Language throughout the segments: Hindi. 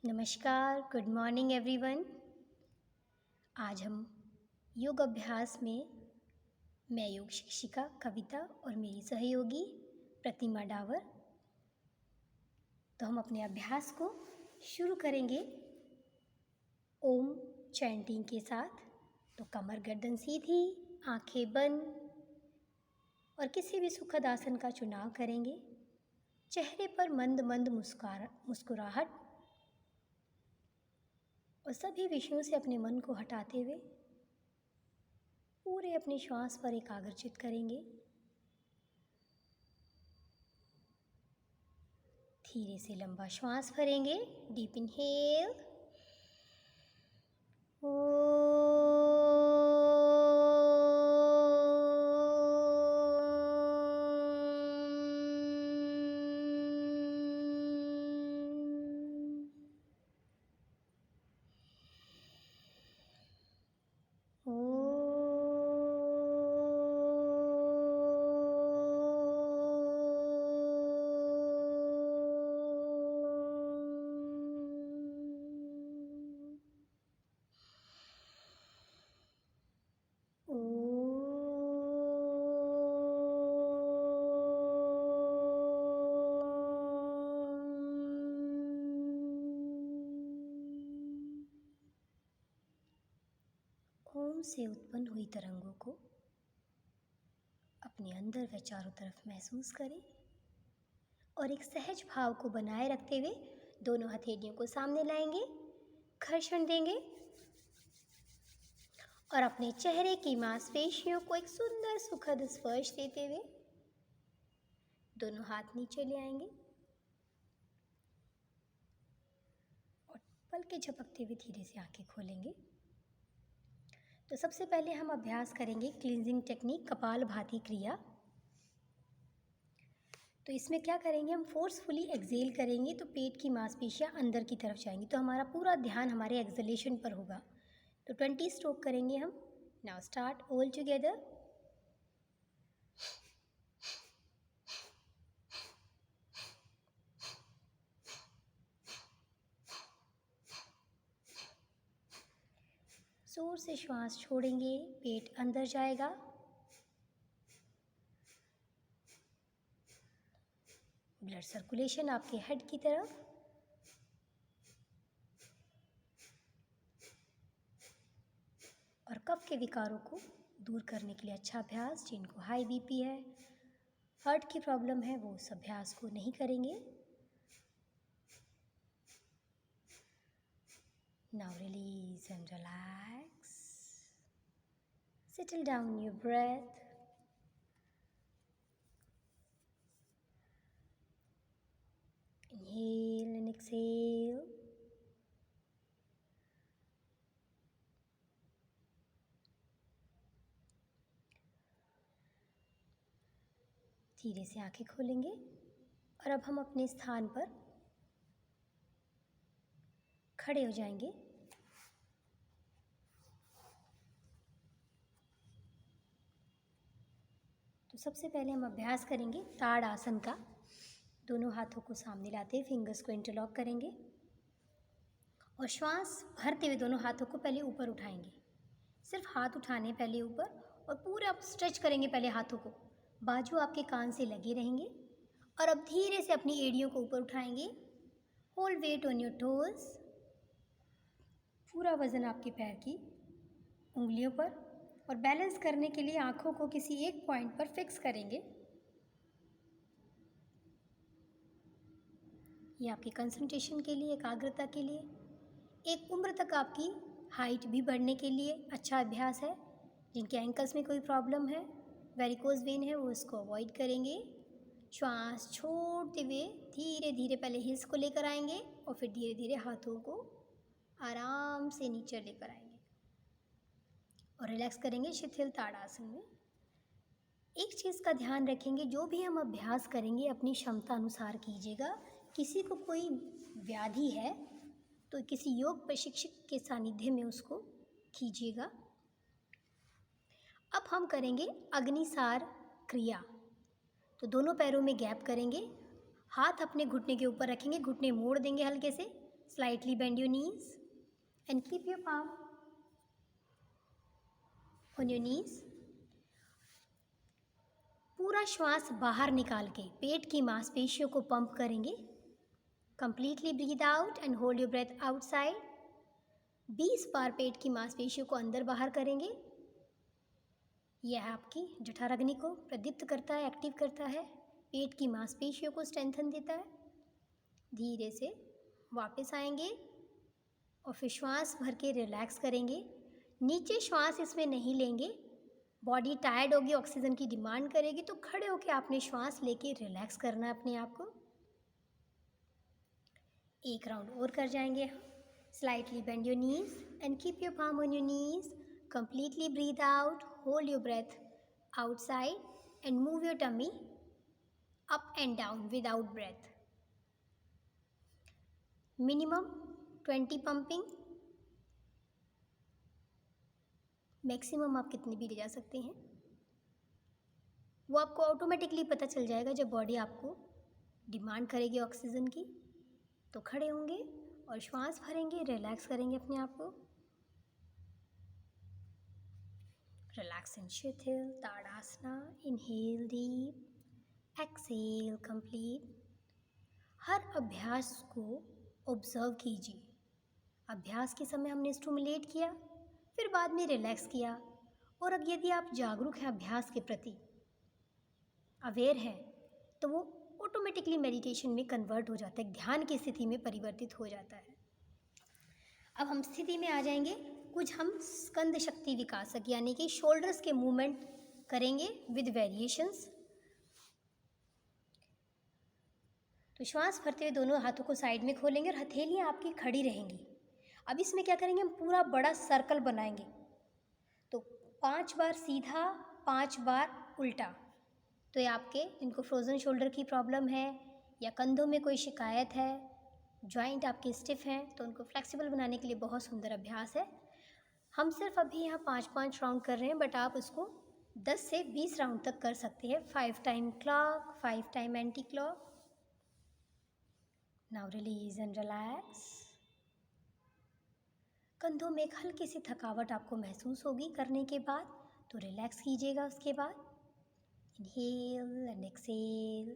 नमस्कार, गुड मॉर्निंग एवरीवन। आज हम योग अभ्यास में मैं योग शिक्षिका कविता और मेरी सहयोगी प्रतिमा डावर। तो हम अपने अभ्यास को शुरू करेंगे ओम चैंटिंग के साथ। तो कमर गर्दन सीधी, आंखें बंद और किसी भी सुखद आसन का चुनाव करेंगे। चेहरे पर मंद मंद मुस्कुराहट और सभी विषयों से अपने मन को हटाते हुए पूरे अपने श्वास पर एकाग्रचित करेंगे। धीरे से लंबा श्वास भरेंगे। डीप इनहेल, ओम से उत्पन्न हुई तरंगों को अपने अंदर व चारों तरफ महसूस करें और एक सहज भाव को बनाए रखते हुए दोनों हथेलियों को सामने लाएंगे, घर्षण देंगे और अपने चेहरे की मांसपेशियों को एक सुंदर सुखद स्पर्श देते हुए दोनों हाथ नीचे ले आएंगे और पलकें झपकते हुए धीरे से आंखें खोलेंगे। तो सबसे पहले हम अभ्यास करेंगे क्लींजिंग टेक्निक कपालभाति क्रिया। तो इसमें क्या करेंगे, हम फोर्सफुली एक्सेल करेंगे तो पेट की मांसपेशियां अंदर की तरफ जाएंगी। तो हमारा पूरा ध्यान हमारे एक्सलेशन पर होगा। तो 20 स्ट्रोक करेंगे हम। Now start all together. जोर से श्वास छोड़ेंगे, पेट अंदर जाएगा। ब्लड सर्कुलेशन आपके हेड की तरफ। और कफ के विकारों को दूर करने के लिए अच्छा अभ्यास। जिनको हाई बीपी है, हार्ट की प्रॉब्लम है, वो उस अभ्यास को नहीं करेंगे। Now release and relax. Settle down your breath. Inhale and exhale. धीरे से आंखें खोलेंगे और अब हम अपने स्थान पर खड़े हो जाएंगे। तो सबसे पहले हम अभ्यास करेंगे ताड़ आसन का। दोनों हाथों को सामने लाते हुए फिंगर्स को इंटरलॉक करेंगे और श्वास भरते हुए दोनों हाथों को पहले ऊपर उठाएंगे। सिर्फ हाथ उठाने पहले ऊपर और पूरा आप स्ट्रेच करेंगे पहले हाथों को। बाजू आपके कान से लगे रहेंगे और अब धीरे से अपनी एड़ियों को ऊपर उठाएंगे। Hold weight on your toes. पूरा वज़न आपके पैर की उंगलियों पर और बैलेंस करने के लिए आंखों को किसी एक पॉइंट पर फिक्स करेंगे। ये आपके कंसंट्रेशन के लिए, एकाग्रता के लिए, एक उम्र तक आपकी हाइट भी बढ़ने के लिए अच्छा अभ्यास है। जिनके एंकल्स में कोई प्रॉब्लम है, वेरिकोज वेन है, वो इसको अवॉइड करेंगे। श्वास छोड़ते हुए धीरे धीरे पहले हिल्स को लेकर आएंगे और फिर धीरे धीरे हाथों को आराम से नीचे लेकर आएंगे और रिलैक्स करेंगे शिथिल ताड़ासन में। एक चीज़ का ध्यान रखेंगे, जो भी हम अभ्यास करेंगे अपनी क्षमता अनुसार कीजिएगा। किसी को कोई व्याधि है तो किसी योग प्रशिक्षक के सानिध्य में उसको कीजिएगा। अब हम करेंगे अग्निसार क्रिया। तो दोनों पैरों में गैप करेंगे, हाथ अपने घुटने के ऊपर रखेंगे, घुटने मोड़ देंगे हल्के से Slightly bend your knees and keep your palm on your knees. पूरा श्वास बाहर निकाल के पेट की मांसपेशियों को पंप करेंगे. Completely breathe out and hold your breath outside. 20 बार पेट की मांसपेशियों को अंदर बाहर करेंगे. यह आपकी जठराग्नि को प्रदीप्त करता है, एक्टिव करता है, पेट की मांसपेशियों को स्ट्रेंथन देता है. धीरे से वापस आएंगे और फिर श्वास भर के रिलैक्स करेंगे. नीचे श्वास इसमें नहीं लेंगे. बॉडी टायर्ड होगी, ऑक्सीजन की डिमांड करेगी, तो खड़े होकर आपने श्वास लेके रिलैक्स करना है अपने आप को. एक राउंड और कर जाएंगे हम. Slightly bend your knees and keep your palm on your knees. Completely breathe out, hold your breath outside and move your tummy up and down without breath. Minimum 20 pumping. Maximum आप कितनी भी ले जा सकते हैं. वो आपको ऑटोमेटिकली पता चल जाएगा जब बॉडी आपको डिमांड करेगी ऑक्सीजन की. तो खड़े होंगे और श्वास भरेंगे, रिलैक्स करेंगे अपने आप को. Relax and Shithil Tadasana. Inhale deep, exhale complete. हर अभ्यास को ऑब्जर्व कीजिए. अभ्यास के समय हमने स्टिमुलेट किया, फिर बाद में रिलैक्स किया. और अब यदि आप जागरूक हैं अभ्यास के प्रति, अवेयर हैं, तो वो ऑटोमेटिकली मेडिटेशन में कन्वर्ट हो जाता है, ध्यान की स्थिति में परिवर्तित हो जाता है. अब हम स्थिति में आ जाएंगे. कुछ हम स्कंद शक्ति विकासक यानी कि शोल्डर्स के मूवमेंट करेंगे विद वेरिएशंस. तो श्वास भरते हुए दोनों हाथों को साइड में खोलेंगे और हथेलियाँ आपकी खड़ी रहेंगी. अब इसमें क्या करेंगे, हम पूरा बड़ा सर्कल बनाएंगे. तो 5 बार सीधा, 5 बार उल्टा. तो ये आपके जिनको फ्रोज़न शोल्डर की प्रॉब्लम है या कंधों में कोई शिकायत है, जॉइंट आपके स्टिफ हैं, तो उनको फ्लेक्सिबल बनाने के लिए बहुत सुंदर अभ्यास है. हम सिर्फ अभी यहाँ 5-5 राउंड कर रहे हैं, बट आप उसको 10 से 20 राउंड तक कर सकते हैं. 5 time clock, 5 time anti clock. Now release and relax. कंधों में एक हल्की सी थकावट आपको महसूस होगी करने के बाद, तो रिलैक्स कीजिएगा. उसके बाद इनहेल एंड एक्सहेल.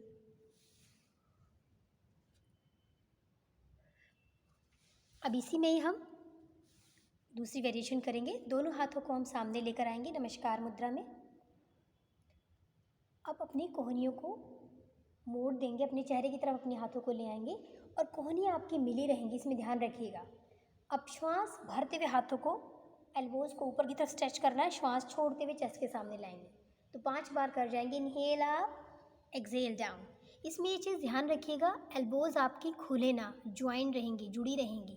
अब इसी में ही हम दूसरी वेरिएशन करेंगे. दोनों हाथों को हम सामने लेकर आएंगे नमस्कार मुद्रा में. अब अपनी कोहनियों को मोड़ देंगे, अपने चेहरे की तरफ अपने हाथों को ले आएंगे और कोहनियाँ आपकी मिली रहेंगी, इसमें ध्यान रखिएगा. अब श्वास भरते हुए हाथों को, एल्बोज को ऊपर की तरफ स्ट्रेच करना है. श्वास छोड़ते हुए चेस्ट के सामने लाएंगे. तो 5 बार कर जाएंगे. Inhale up, exhale down. इसमें ये चीज़ ध्यान रखिएगा, एल्बोज आपकी खुले ना, ज्वाइन रहेंगी, जुड़ी रहेंगी.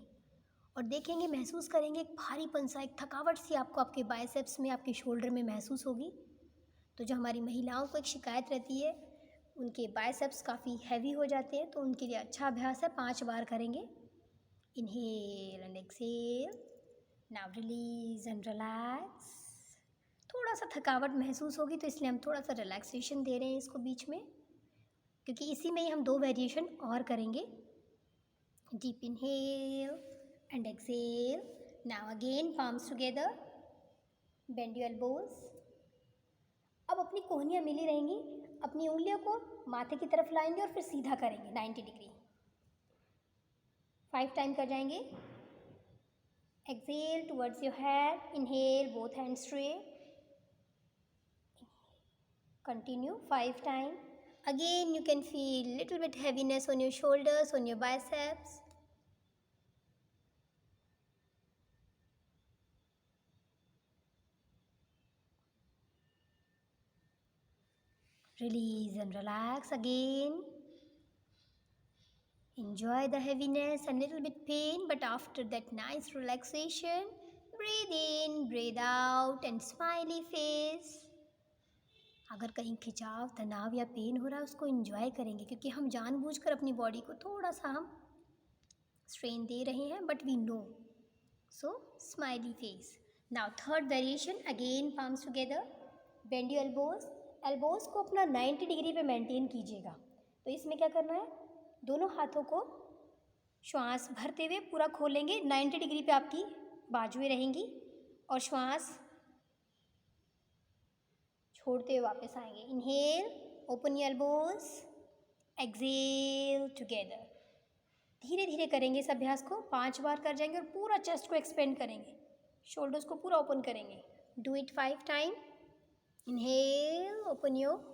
और देखेंगे, महसूस करेंगे एक भारीपन सा, एक थकावट सी आपको आपके बाइसेप्स में, आपके शोल्डर में महसूस होगी. तो जो हमारी महिलाओं को एक शिकायत रहती है, उनके बाइसेप्स काफ़ी हैवी हो जाते हैं, तो उनके लिए अच्छा अभ्यास है. 5 बार करेंगे. Inhale and exhale. Now release and relax. थोड़ा सा थकावट महसूस होगी, तो इसलिए हम थोड़ा सा रिलैक्सेशन दे रहे हैं इसको बीच में, क्योंकि इसी में ही हम 2 वेरिएशन और करेंगे. Deep inhale and exhale. Now again palms together, bend your elbows. अब अपनी कोहनियाँ मिली रहेंगी. अपनी उंगलियों को माथे की तरफ लाएंगे और फिर सीधा करेंगे 90 डिग्री. 5 टाइम कर जाएंगे. Exhale towards your head. Inhale, both hand straight. Continue 5 times. Again, you can feel little bit heaviness on your shoulders, on your biceps. Release and relax again. Enjoy the heaviness and little bit pain, but after that nice relaxation, breathe in, breathe out and smiley face. अगर कहीं खिंचाव, तनाव या पेन हो रहा है, उसको एंजॉय करेंगे, क्योंकि हम जानबूझकर अपनी बॉडी को थोड़ा सा हम स्ट्रेन दे रहे हैं, but we know. So smiley face. Now third variation. Again palms together, bend your elbows. Elbows को अपना 90 डिग्री पे मेंटेन कीजिएगा. तो इसमें क्या करना है, दोनों हाथों को श्वास भरते हुए पूरा खोलेंगे, 90 डिग्री पे आपकी बाजुएं रहेंगी और श्वास छोड़ते हुए वापस आएंगे। Inhale, open your elbows, exhale together. धीरे धीरे करेंगे इस अभ्यास को, 5 बार कर जाएंगे और पूरा चेस्ट को एक्सपेंड करेंगे, शोल्डर्स को पूरा ओपन करेंगे। Do it 5 time. Inhale, open your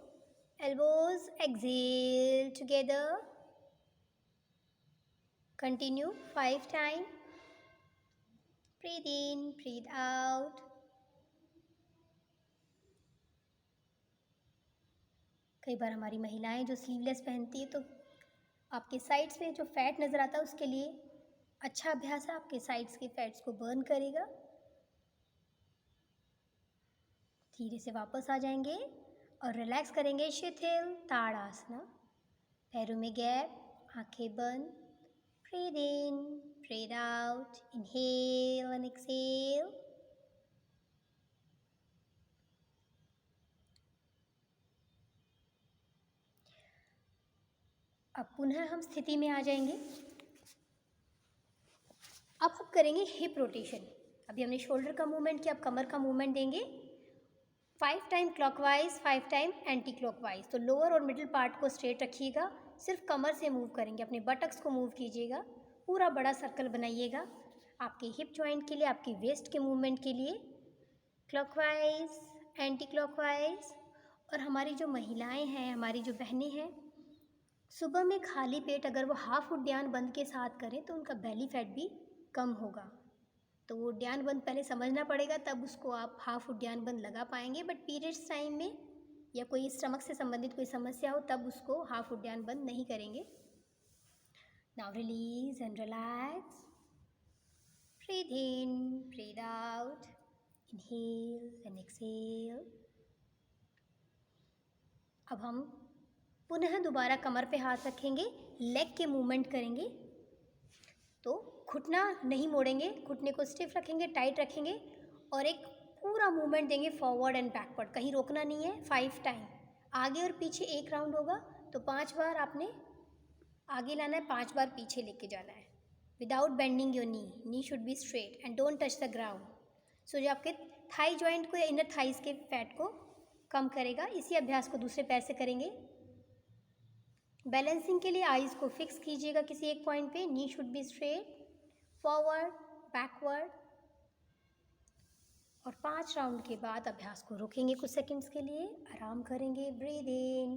elbows, exhale together. Continue 5 time. Breathe in, breathe out. कई बार हमारी महिलाएं जो स्लीवलेस पहनती है तो आपके साइड्स में जो फैट नज़र आता है उसके लिए अच्छा अभ्यास है, आपके साइड्स के फैट्स को बर्न करेगा। धीरे से वापस आ जाएंगे और रिलैक्स करेंगे शिथिल ताड़ासना। पैरों में गैप, आंखें बंद। Breathe in, breathe out, inhale and exhale. अब पुनः हम स्थिति में आ जाएंगे। अब हम करेंगे हिप रोटेशन। अभी हमने शोल्डर का मूवमेंट किया, अब कमर का मूवमेंट देंगे। 5 time clockwise, 5 time anti clockwise. तो लोअर और मिडिल पार्ट को स्ट्रेट रखिएगा, सिर्फ कमर से मूव करेंगे, अपने बटक्स को मूव कीजिएगा, पूरा बड़ा सर्कल बनाइएगा आपके हिप जॉइंट के लिए, आपके वेस्ट के मूवमेंट के लिए। Clockwise, anti clockwise. और हमारी जो महिलाएं हैं, हमारी जो बहनें हैं, सुबह में खाली पेट अगर वो हाफ उद्यान बंद के साथ करें तो उनका बेली फैट भी कम होगा। तो वो उद्यान बंद पहले समझना पड़ेगा, तब उसको आप हाफ उद्यान बंद लगा पाएंगे। बट पीरियड्स टाइम में या कोई स्टमक से संबंधित कोई समस्या हो तब उसको हाफ उद्यान बंद नहीं करेंगे। Now release and relax. Breathe in, breathe out, inhale and exhale. अब हम पुनः दोबारा कमर पे हाथ रखेंगे, लेग के मूवमेंट करेंगे। तो घुटना नहीं मोड़ेंगे, घुटने को स्टिफ रखेंगे, टाइट रखेंगे और एक पूरा मूवमेंट देंगे फॉरवर्ड एंड बैकवर्ड, कहीं रोकना नहीं है। 5 टाइम आगे और पीछे एक राउंड होगा, तो 5 बार आपने आगे लाना है, 5 बार पीछे लेके जाना है without bending your knee should be straight and don't touch the ground. So जो आपके थाई जॉइंट को या इनर थाइस के फैट को कम करेगा। इसी अभ्यास को दूसरे पैर से करेंगे। बैलेंसिंग के लिए आईज को फिक्स कीजिएगा किसी एक पॉइंट पे, knee should be straight, forward, backward. और 5 राउंड के बाद अभ्यास को रोकेंगे कुछ सेकंड्स के लिए, आराम करेंगे। Breathe in,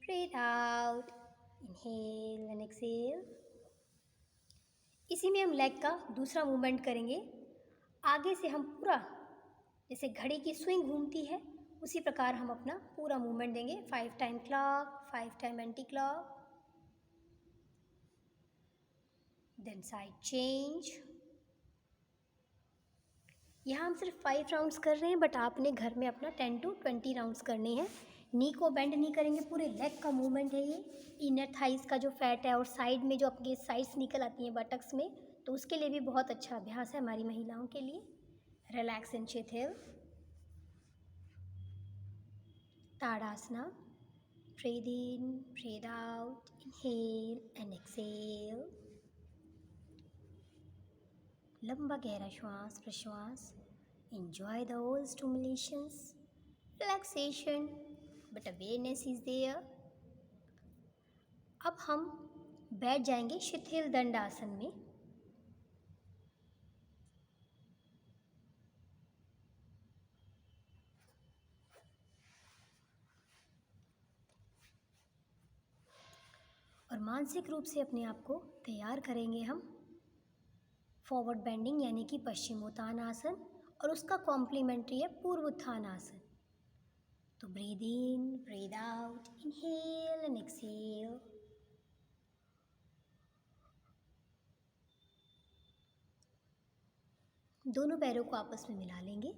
breathe out, inhale and exhale. इसी में हम लेग का दूसरा मूवमेंट करेंगे। आगे से हम पूरा जैसे घड़ी की स्विंग घूमती है उसी प्रकार हम अपना पूरा मूवमेंट देंगे। 5 time clock, 5 time anti clock, then side change. यहाँ हम सिर्फ 5 राउंड्स कर रहे हैं, बट आपने घर में अपना 10 to 20 राउंड्स करने हैं। नी को बेंड नहीं करेंगे, पूरे लेग का मूवमेंट है ये। इनर थाइस का जो फैट है और साइड में जो आपके साइड्स निकल आती हैं बटक्स में, तो उसके लिए भी बहुत अच्छा अभ्यास है हमारी महिलाओं के लिए। Relax and Shithil Tadasana. Breathe in, breathe out, inhale and exhale. लंबा गहरा श्वास प्रश्वास। Enjoy the whole stimulations, relaxation, but awareness is there. अब हम बैठ जाएंगे शिथिल दंड आसन में। और मानसिक रूप से अपने आप को तैयार करेंगे हम फॉरवर्ड बेंडिंग यानी कि पश्चिमोत्तान आसन, और उसका कॉम्प्लीमेंट्री है पूर्व उत्थान आसन। तो breathe in, breathe out, inhale and exhale. दोनों पैरों को आपस में मिला लेंगे,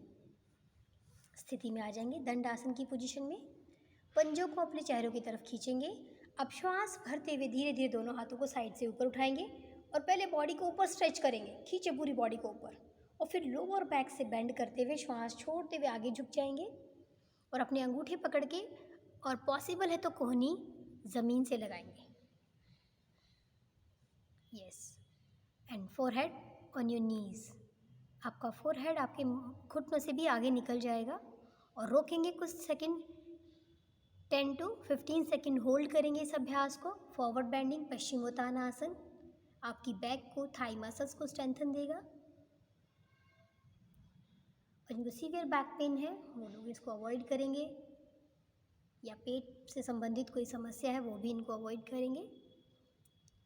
स्थिति में आ जाएंगे दंड आसन की पोजीशन में। पंजों को अपने चेहरों की तरफ खींचेंगे। अब श्वास भरते हुए धीरे धीरे दोनों हाथों को साइड से ऊपर उठाएंगे और पहले बॉडी को ऊपर स्ट्रेच करेंगे, खींचे पूरी बॉडी को ऊपर, और फिर लोअर बैक से बेंड करते हुए श्वास छोड़ते हुए आगे झुक जाएंगे और अपने अंगूठे पकड़ के और पॉसिबल है तो कोहनी ज़मीन से लगाएंगे। Yes, and forehead on your नीज। आपका फोरहेड आपके घुटनों से भी आगे निकल जाएगा और रोकेंगे कुछ सेकंड, 10 to 15 सेकंड होल्ड करेंगे इस अभ्यास को। फॉरवर्ड बेंडिंग पश्चिमोत्तानासन आपकी बैक को, थाई मसल्स को स्ट्रेंथन देगा। और जिनको सीवियर बैक पेन है वो लोग इसको अवॉइड करेंगे, या पेट से संबंधित कोई समस्या है वो भी इनको अवॉइड करेंगे।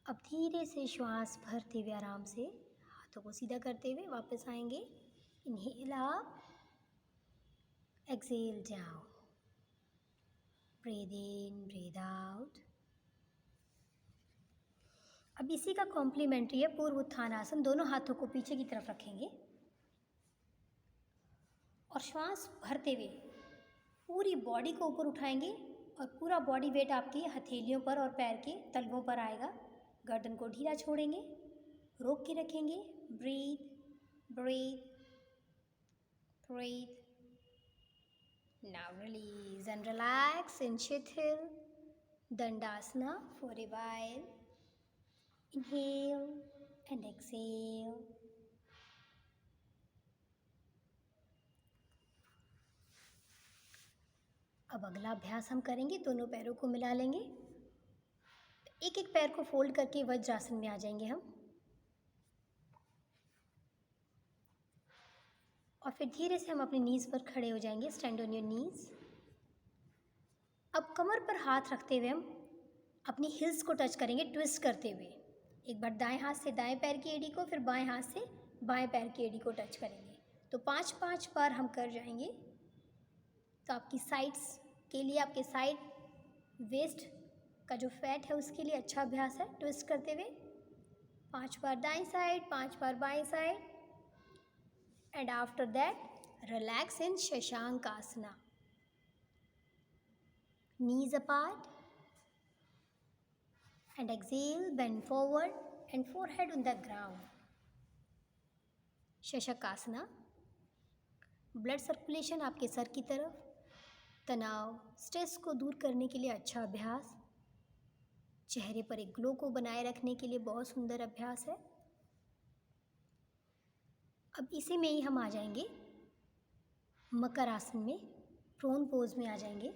अब धीरे से श्वास भरते हुए आराम से हाथों को सीधा करते हुए वापस आएंगे। Inhale up, exhale down, breathe in, breathe out. अब इसी का कॉम्प्लीमेंट्री है पूर्व उत्थानासन। दोनों हाथों को पीछे की तरफ रखेंगे और श्वास भरते हुए पूरी बॉडी को ऊपर उठाएंगे और पूरा बॉडी वेट आपकी हथेलियों पर और पैर के तलवों पर आएगा। गर्दन को ढीला छोड़ेंगे, रोक के रखेंगे। Breathe, breathe, breathe. Now release and relax in Shithil Dandasana for a while. Inhale and exhale. अब अगला अभ्यास हम करेंगे, दोनों पैरों को मिला लेंगे, एक एक पैर को फोल्ड करके वज्रासन में आ जाएंगे हम। और फिर धीरे से हम अपनी नीज पर खड़े हो जाएंगे, स्टैंड ऑन योर नीज। अब कमर पर हाथ रखते हुए हम अपनी हिल्स को टच करेंगे, ट्विस्ट करते हुए। एक बार दाएं हाथ से दाएं पैर की एड़ी को, फिर बाएं हाथ से बाएं पैर की एड़ी को टच करेंगे। तो 5-5 बार हम कर जाएंगे। तो आपकी साइड्स के लिए, आपके साइड वेस्ट का जो फैट है उसके लिए अच्छा अभ्यास है। ट्विस्ट करते हुए 5 बार दाएं साइड, 5 बार बाएं side. And after that relax in Shashank asana. Knees apart and exhale, bend forward and forehead on the ground. Shashakasana. Blood circulation आपके सर की तरफ, तनाव, स्ट्रेस को दूर करने के लिए अच्छा अभ्यास, चेहरे पर एक ग्लो को बनाए रखने के लिए बहुत सुंदर अभ्यास है। अब इसी में ही हम आ जाएंगे मकर आसन में, प्रोन पोज में आ जाएंगे।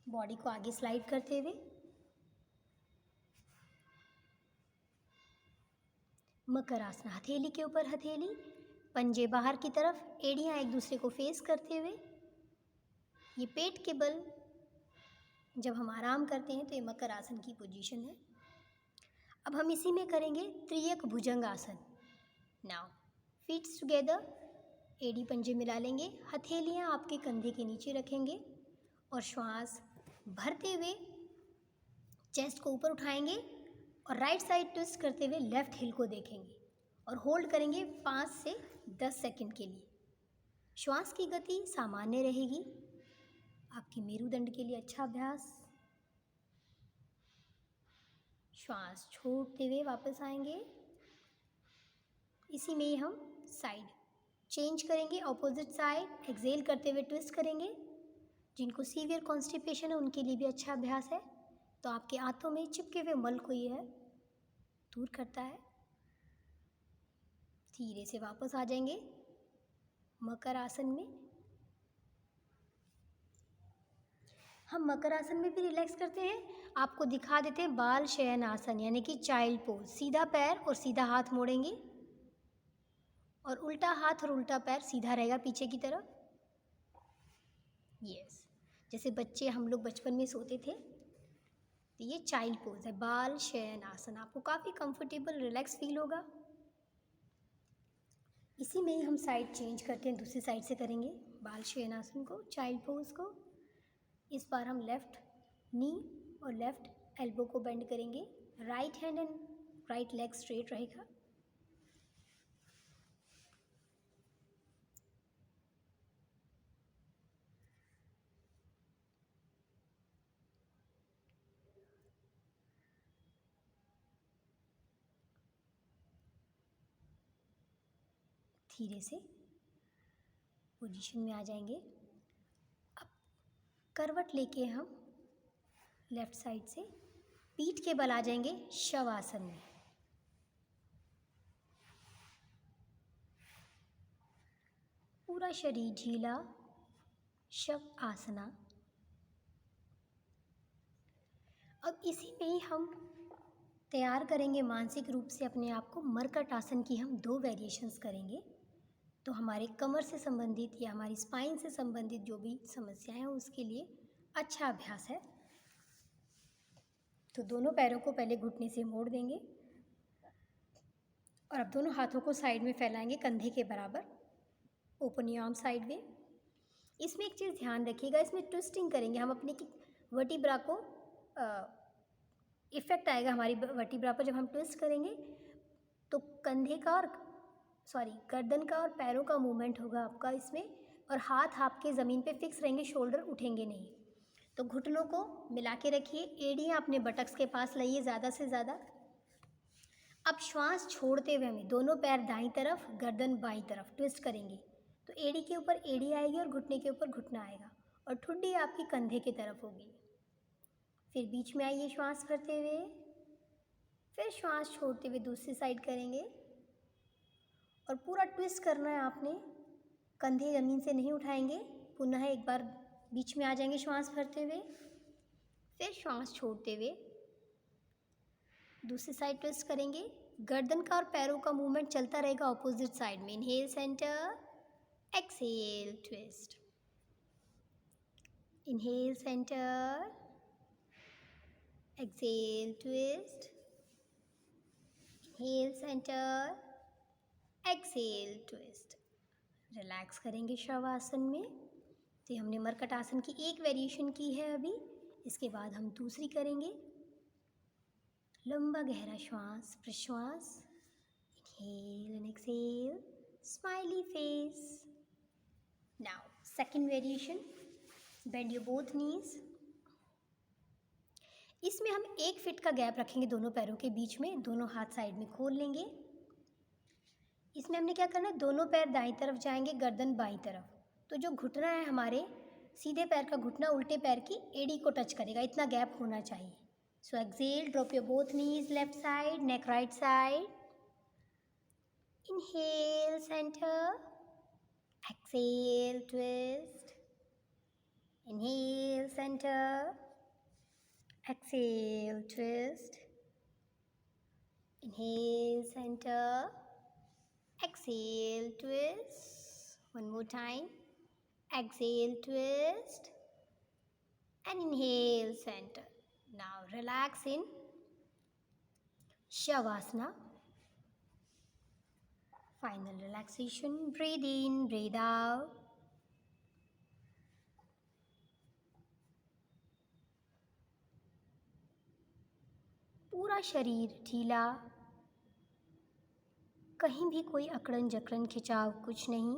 बॉडी को आगे स्लाइड करते हुए मकर आसन, हथेली के ऊपर हथेली, पंजे बाहर की तरफ, एड़ियाँ एक दूसरे को फेस करते हुए। ये पेट के बल जब हम आराम करते हैं तो ये मकर आसन की पोजीशन है। अब हम इसी में करेंगे त्रियक भुजंग आसन। नाउ फीट्स टुगेदर, एड़ी पंजे मिला लेंगे, हथेलियाँ आपके कंधे के नीचे रखेंगे और श्वास भरते हुए चेस्ट को ऊपर उठाएंगे और राइट साइड ट्विस्ट करते हुए लेफ्ट हिल को देखेंगे और होल्ड करेंगे 5 से 10 सेकंड के लिए। श्वास की गति सामान्य रहेगी, आपके मेरुदंड के लिए अच्छा अभ्यास। श्वास छोड़ते हुए वापस आएंगे। इसी में ही हम साइड चेंज करेंगे, ऑपोजिट साइड। एक्सहेल करते हुए ट्विस्ट करेंगे। जिनको सीवियर कॉन्स्टिपेशन है उनके लिए भी अच्छा अभ्यास है। तो आपके आंतों में चिपके हुए मल को ये है दूर करता है। धीरे से वापस आ जाएंगे मकर आसन में। हम मकर आसन में भी रिलैक्स करते हैं। आपको दिखा देते हैं बाल शयन आसन, यानी कि चाइल्ड पोज। सीधा पैर और सीधा हाथ मोड़ेंगे और उल्टा हाथ और उल्टा पैर सीधा रहेगा पीछे की तरफ। यस, जैसे बच्चे हम लोग बचपन में सोते थे। तो ये चाइल्ड पोज है, बाल शयन आसन। आपको काफ़ी कंफर्टेबल, रिलैक्स फील होगा। इसी में ही हम साइड चेंज करते हैं, दूसरी साइड से करेंगे बाल शयन आसन को, चाइल्ड पोज को। इस बार हम लेफ्ट नी और लेफ्ट एल्बो को बेंड करेंगे। Right hand and right leg straight रहेगा। धीरे से पोजीशन में आ जाएंगे। अब करवट लेके हम लेफ्ट साइड से पीठ के बल आ जाएंगे शवासन में। पूरा शरीर ढीला, शव आसना। अब इसी में ही हम तैयार करेंगे मानसिक रूप से अपने आप को। मरकट आसन की हम 2 वेरिएशंस करेंगे। तो हमारे कमर से संबंधित या हमारी स्पाइन से संबंधित जो भी समस्याएं हैं उसके लिए अच्छा अभ्यास है। तो दोनों पैरों को पहले घुटने से मोड़ देंगे और अब दोनों हाथों को साइड में फैलाएंगे कंधे के बराबर। Open your arm side way. इसमें एक चीज़ ध्यान रखिएगा, इसमें ट्विस्टिंग करेंगे हम अपने की वर्टिब्रा को, इफ़ेक्ट आएगा हमारी वर्टिब्रा पर जब हम ट्विस्ट करेंगे। तो कंधे का और गर्दन का और पैरों का मूवमेंट होगा आपका इसमें, और हाथ आपके ज़मीन पे फिक्स रहेंगे, शोल्डर उठेंगे नहीं। तो घुटनों को मिला के रखिए, एड़ियाँ अपने बटक्स के पास लाइए ज़्यादा से ज़्यादा। अब श्वास छोड़ते हुए हमें दोनों पैर दाईं तरफ, गर्दन बाईं तरफ ट्विस्ट करेंगे। तो एड़ी के ऊपर एड़ी आएगी और घुटने के ऊपर घुटना आएगा और ठुड्डी आपकी कंधे की तरफ होगी। फिर बीच में आइए श्वास भरते हुए, फिर श्वास छोड़ते हुए दूसरी साइड करेंगे और पूरा ट्विस्ट करना है आपने। कंधे ज़मीन से नहीं उठाएंगे। पुनः एक बार बीच में आ जाएंगे श्वास भरते हुए, फिर श्वास छोड़ते हुए दूसरी साइड ट्विस्ट करेंगे। गर्दन का और पैरों का मूवमेंट चलता रहेगा ऑपोजिट साइड में। Inhale center, exhale twist. Inhale center, exhale twist. Inhale center, exhale twist. Relax करेंगे शवासन में। तो हमने मरकट आसन की एक वेरिएशन की है अभी, इसके बाद हम दूसरी करेंगे। लंबा गहरा श्वास प्रश्वास, inhale and exhale, smiley face. Now second variation, bend your both knees. इसमें हम 1 फीट का गैप रखेंगे दोनों पैरों के बीच में, दोनों हाथ साइड में खोल लेंगे। इसमें हमने क्या करना है, दोनों पैर दाईं तरफ जाएंगे, गर्दन बाईं तरफ। तो जो घुटना है हमारे, सीधे पैर का घुटना उल्टे पैर की एड़ी को टच करेगा, इतना गैप होना चाहिए। So exhale, drop your both knees, left side, neck right side. Inhale center, exhale twist. Inhale center, exhale twist. Inhale center, exhale twist. One more time. Exhale twist and inhale center. Now relax in Shavasana. Final relaxation. Breathe in, breathe out. पूरा शरीर ढीला, कहीं भी कोई अकड़न जकड़न खिंचाव कुछ नहीं।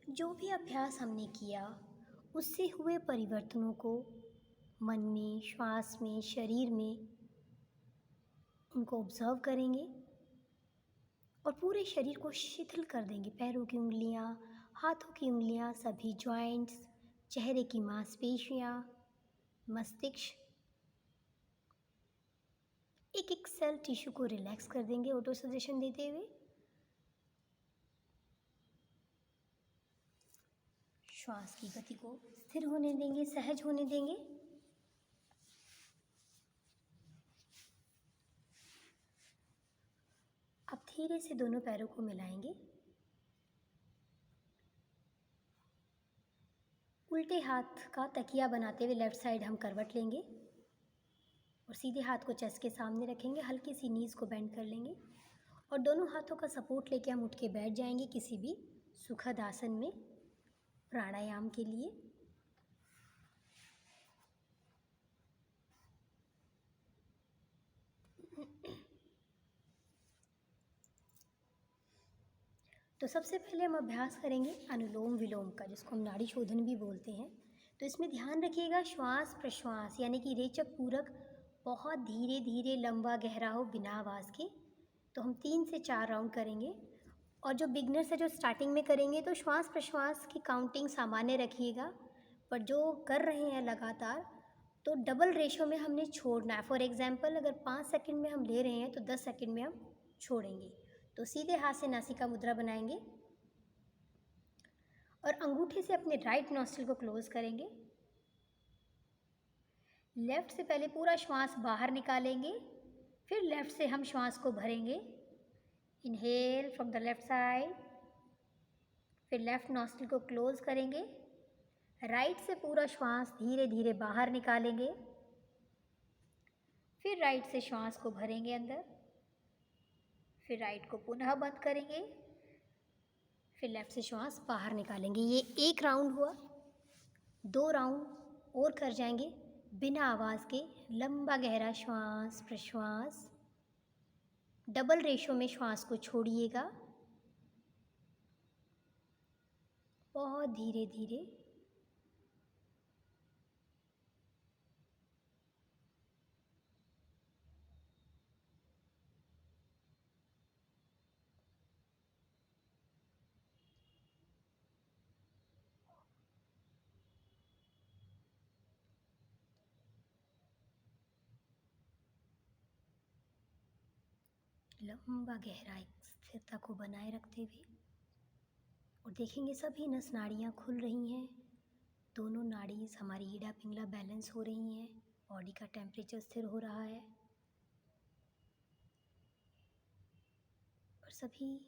जो भी अभ्यास हमने किया उससे हुए परिवर्तनों को मन में, श्वास में, शरीर में उनको ऑब्जर्व करेंगे और पूरे शरीर को शिथिल कर देंगे। पैरों की उंगलियां, हाथों की उंगलियां, सभी जॉइंट्स, चेहरे की मांसपेशियां, मस्तिष्क, एक एक सेल टिश्यू को रिलैक्स कर देंगे ऑटो सजेशन देते हुए। श्वास की गति को स्थिर होने देंगे, सहज होने देंगे। अब धीरे से दोनों पैरों को मिलाएंगे। उल्टे हाथ का तकिया बनाते हुए लेफ्ट साइड हम करवट लेंगे और सीधे हाथ को चेस्ट के सामने रखेंगे। हल्की सी नीज़ को बेंड कर लेंगे और दोनों हाथों का सपोर्ट लेके हम उठ के बैठ जाएंगे किसी भी सुखद आसन में प्राणायाम के लिए। तो सबसे पहले हम अभ्यास करेंगे अनुलोम विलोम का, जिसको हम नाड़ी शोधन भी बोलते हैं। तो इसमें ध्यान रखिएगा श्वास प्रश्वास यानी कि रेचक पूरक बहुत धीरे धीरे लंबा गहरा हो बिना आवाज़ के। तो हम 3 से 4 राउंड करेंगे और जो बिगनर्स है जो स्टार्टिंग में करेंगे तो श्वास प्रश्वास की काउंटिंग सामान्य रखिएगा, पर जो कर रहे हैं लगातार तो डबल रेशो में हमने छोड़ना है। फॉर एग्जांपल अगर 5 सेकंड में हम ले रहे हैं तो 10 सेकंड में हम छोड़ेंगे। तो सीधे हाथ से नासिका मुद्रा बनाएंगे और अंगूठे से अपने राइट नॉस्ट्रिल को क्लोज करेंगे। लेफ्ट से पहले पूरा श्वास बाहर निकालेंगे, फिर लेफ्ट से हम श्वास को भरेंगे। Inhale from the left side, फिर लेफ्ट नॉस्ट्रिल को क्लोज करेंगे। राइट से पूरा श्वास धीरे धीरे बाहर निकालेंगे, फिर राइट से श्वास को भरेंगे अंदर, फिर राइट को पुनः बंद करेंगे, फिर लेफ्ट से श्वास बाहर निकालेंगे। ये एक राउंड हुआ। 2 राउंड और कर जाएंगे बिना आवाज़ के। लंबा गहरा श्वास प्रश्वास, डबल रेशो में श्वास को छोड़िएगा, बहुत धीरे धीरे। लंबा गहरा एक स्थिरता को बनाए रखते हुए, और देखेंगे सभी नस नाड़ियाँ खुल रही हैं। दोनों नाड़ी हमारी ईड़ा पिंगला बैलेंस हो रही हैं। बॉडी का टेम्परेचर स्थिर हो रहा है और सभी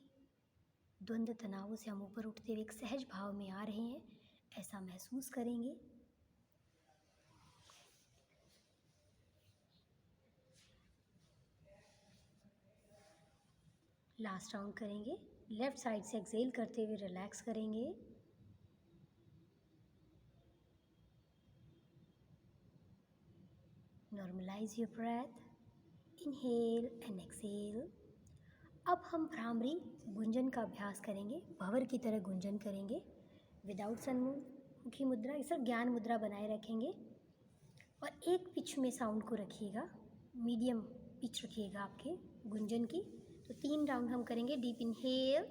द्वंद्व तनावों से हम ऊपर उठते हुए एक सहज भाव में आ रहे हैं, ऐसा महसूस करेंगे। लास्ट राउंड करेंगे। लेफ्ट साइड से एक्सेल करते हुए रिलैक्स करेंगे। Normalize your breath, inhale and exhale. अब हम भ्रामरी गुंजन का अभ्यास करेंगे। भंवर की तरह गुंजन करेंगे विदाउट सन्मुखी मुद्रा। इस ज्ञान मुद्रा बनाए रखेंगे और एक पिच में साउंड को रखिएगा, मीडियम पिच रखिएगा आपके गुंजन की। तो 3 राउंड हम करेंगे। Deep inhale,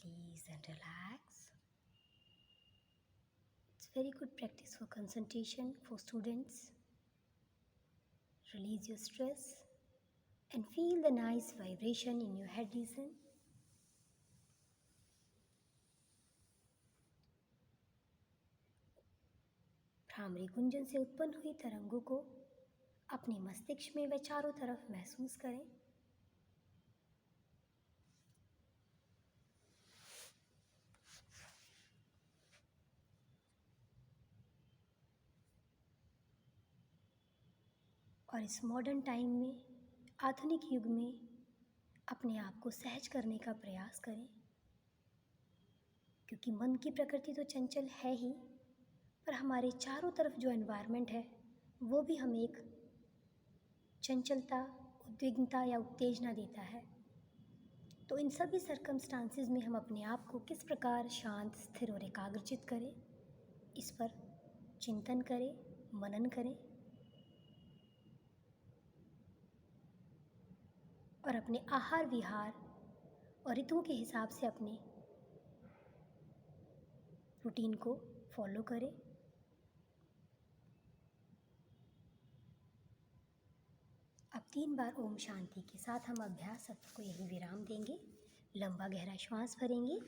release and relax. It's very good practice for concentration for students. Release your stress and feel the nice vibration in your head region. Bhramari Gunjan से उत्पन्न हुई तरंगों को अपने मस्तिष्क में व चारों तरफ महसूस करें। और इस मॉडर्न टाइम में, आधुनिक युग में अपने आप को सहज करने का प्रयास करें, क्योंकि मन की प्रकृति तो चंचल है ही, पर हमारे चारों तरफ जो एनवायरनमेंट है वो भी हमें एक चंचलता, उद्विग्नता या उत्तेजना देता है। तो इन सभी सर्कमस्टांसेस में हम अपने आप को किस प्रकार शांत, स्थिर और एकाग्रचित करें, इस पर चिंतन करें, मनन करें और अपने आहार विहार और ऋतुओं के हिसाब से अपने रूटीन को फॉलो करें। अब 3 बार ओम शांति के साथ हम अभ्यास सत्र को यही विराम देंगे। लंबा गहरा श्वास भरेंगे।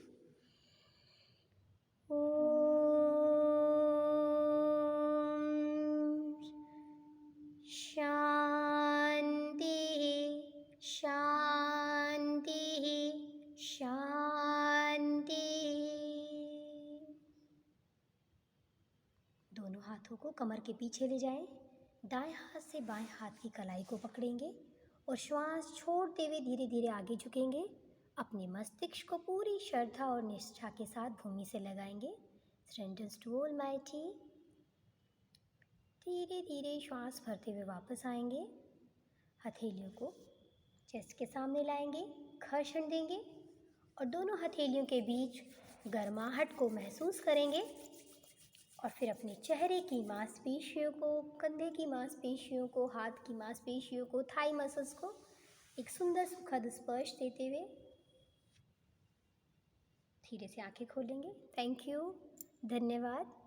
शांति शांति शांति। को कमर के पीछे ले जाएं। दाएं हाथ से बाएं हाथ की कलाई को पकड़ेंगे और श्वास छोड़ते हुए धीरे धीरे आगे झुकेंगे। अपने मस्तिष्क को पूरी श्रद्धा और निष्ठा के साथ भूमि से लगाएंगे। Surrenders to almighty. धीरे धीरे श्वास भरते हुए वापस आएंगे। हथेलियों को चेस्ट के सामने लाएंगे, घर्षण देंगे और दोनों हथेलियों के बीच गर्माहट को महसूस करेंगे। और फिर अपने चेहरे की मांसपेशियों को, कंधे की मांसपेशियों को, हाथ की मांसपेशियों को, थाई मसल्स को एक सुंदर सुखद स्पर्श देते हुए धीरे से आंखें खोलेंगे। थैंक यू, धन्यवाद।